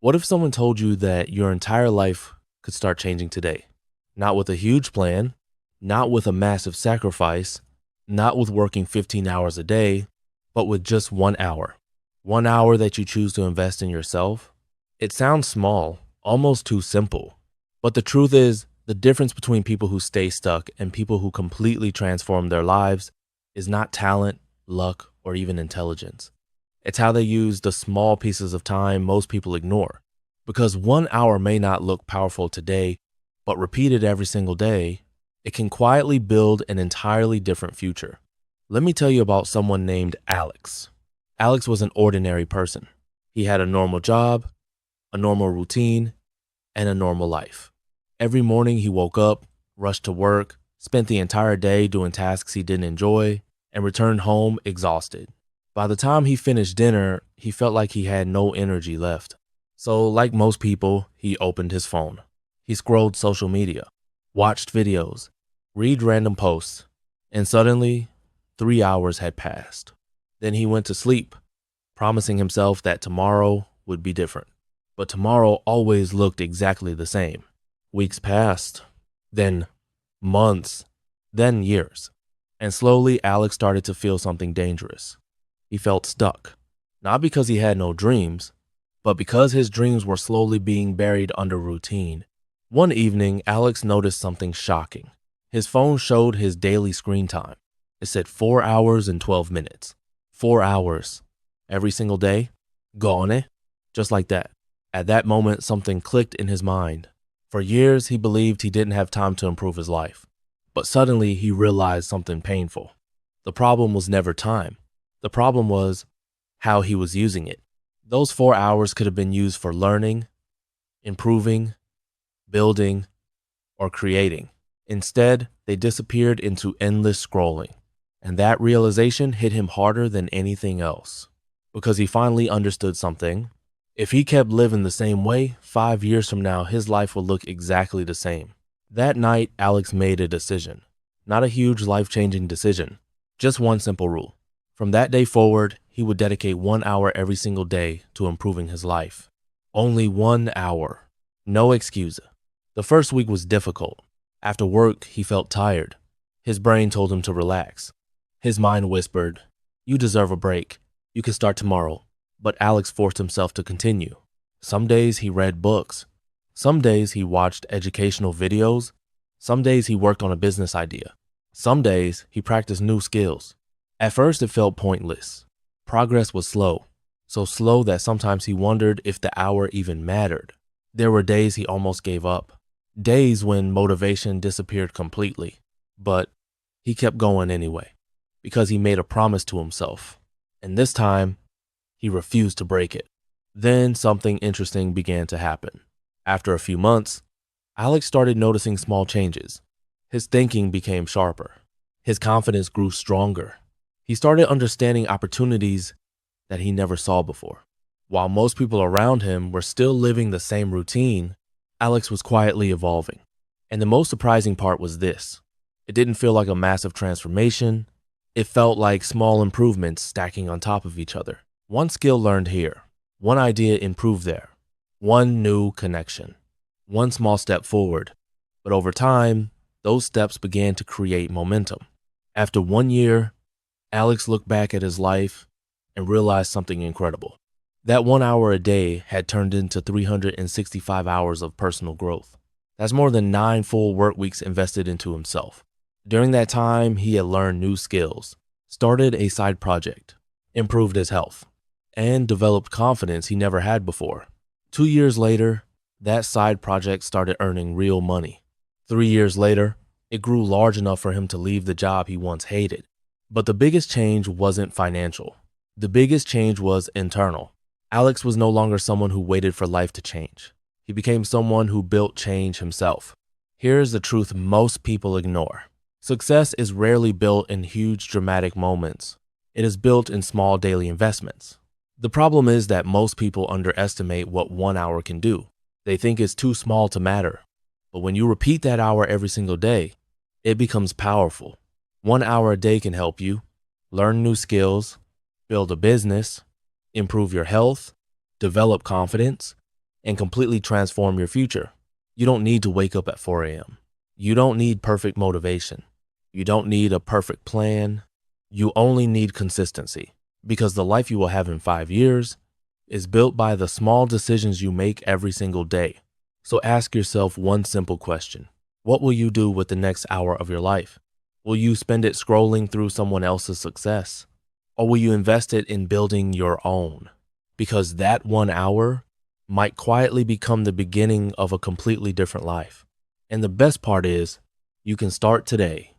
What if someone told you that your entire life could start changing today? Not with a huge plan, not with a massive sacrifice, not with working 15 hours a day, but with just 1 hour. 1 hour that you choose to invest in yourself. It sounds small, almost too simple. But the truth is, the difference between people who stay stuck and people who completely transform their lives is not talent, luck, or even intelligence. It's how they use the small pieces of time most people ignore. Because 1 hour may not look powerful today, but repeated every single day, it can quietly build an entirely different future. Let me tell you about someone named Alex. Alex was an ordinary person. He had a normal job, a normal routine, and a normal life. Every morning he woke up, rushed to work, spent the entire day doing tasks he didn't enjoy, and returned home exhausted. By the time he finished dinner, he felt like he had no energy left. So, like most people, he opened his phone. He scrolled social media, watched videos, read random posts, and suddenly, 3 hours had passed. Then he went to sleep, promising himself that tomorrow would be different. But tomorrow always looked exactly the same. Weeks passed, then months, then years. And slowly, Alex started to feel something dangerous. He felt stuck, not because he had no dreams, but because his dreams were slowly being buried under routine. One evening, Alex noticed something shocking. His phone showed his daily screen time. It said 4 hours and 12 minutes. 4 hours. Every single day? Gone, eh? Just like that. At that moment, something clicked in his mind. For years, he believed he didn't have time to improve his life. But suddenly, he realized something painful. The problem was never time. The problem was how he was using it. Those 4 hours could have been used for learning, improving, building, or creating. Instead, they disappeared into endless scrolling. And that realization hit him harder than anything else. Because he finally understood something. If he kept living the same way, 5 years from now, his life would look exactly the same. That night, Alex made a decision. Not a huge life-changing decision. Just one simple rule. From that day forward, he would dedicate 1 hour every single day to improving his life. Only 1 hour. No excuse. The first week was difficult. After work, he felt tired. His brain told him to relax. His mind whispered, "You deserve a break. You can start tomorrow." But Alex forced himself to continue. Some days he read books. Some days he watched educational videos. Some days he worked on a business idea. Some days he practiced new skills. At first it felt pointless. Progress was slow. So slow that sometimes he wondered if the hour even mattered. There were days he almost gave up. Days when motivation disappeared completely. But he kept going anyway. Because he made a promise to himself. And this time, he refused to break it. Then something interesting began to happen. After a few months, Alex started noticing small changes. His thinking became sharper. His confidence grew stronger. He started understanding opportunities that he never saw before. While most people around him were still living the same routine, Alex was quietly evolving. And the most surprising part was this. It didn't feel like a massive transformation. It felt like small improvements stacking on top of each other. One skill learned here, one idea improved there, one new connection, one small step forward. But over time, those steps began to create momentum. After 1 year, Alex looked back at his life and realized something incredible. That 1 hour a day had turned into 365 hours of personal growth. That's more than 9 full work weeks invested into himself. During that time, he had learned new skills, started a side project, improved his health, and developed confidence he never had before. 2 years later, that side project started earning real money. 3 years later, it grew large enough for him to leave the job he once hated. But the biggest change wasn't financial. The biggest change was internal. Alex was no longer someone who waited for life to change. He became someone who built change himself. Here's the truth most people ignore. Success is rarely built in huge dramatic moments. It is built in small daily investments. The problem is that most people underestimate what 1 hour can do. They think it's too small to matter. But when you repeat that hour every single day, it becomes powerful. 1 hour a day can help you learn new skills, build a business, improve your health, develop confidence, and completely transform your future. You don't need to wake up at 4 a.m. You don't need perfect motivation. You don't need a perfect plan. You only need consistency, because the life you will have in 5 years is built by the small decisions you make every single day. So ask yourself one simple question. What will you do with the next hour of your life? Will you spend it scrolling through someone else's success? Or will you invest it in building your own? Because that 1 hour might quietly become the beginning of a completely different life. And the best part is, you can start today.